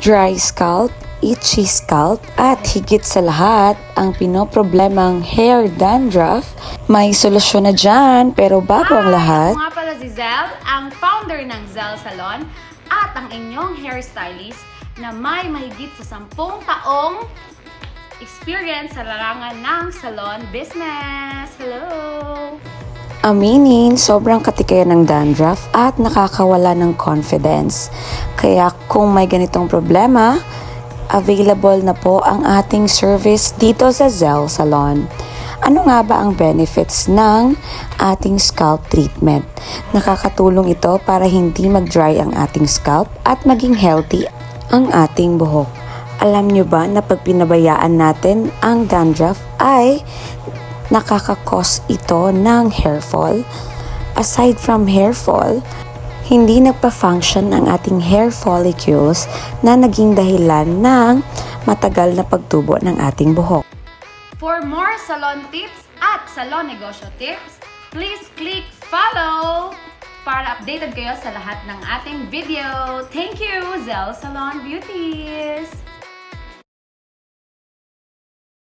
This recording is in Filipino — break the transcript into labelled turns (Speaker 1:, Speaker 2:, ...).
Speaker 1: dry scalp, itchy scalp, at higit sa lahat, ang pinoproblemang hair dandruff, may solusyon na dyan. Pero bago ang lahat,
Speaker 2: Ako nga pala si Zel, ang founder ng Zel Salon at ang inyong hairstylist na may mahigit sa 10 taong experience sa larangan ng salon business. Hello!
Speaker 1: aminin, sobrang katikayan ng dandruff at nakakawala ng confidence. Kaya kung may ganitong problema, available na po ang ating service dito sa Zel Salon. Ano nga ba ang benefits ng ating scalp treatment? Nakakatulong ito para hindi mag-dry ang ating scalp at maging healthy ang ating buhok. Alam nyo ba na pag pinabayaan natin ang dandruff ay nakakakos ito ng hair fall? Aside from hair fall, hindi nagpa-function ang ating hair follicles na naging dahilan ng matagal na pagtubo ng ating buhok.
Speaker 2: For more salon tips at salon negosyo tips, please click follow para updated kayo sa lahat ng ating video. Thank you, Zel Salon Beauties!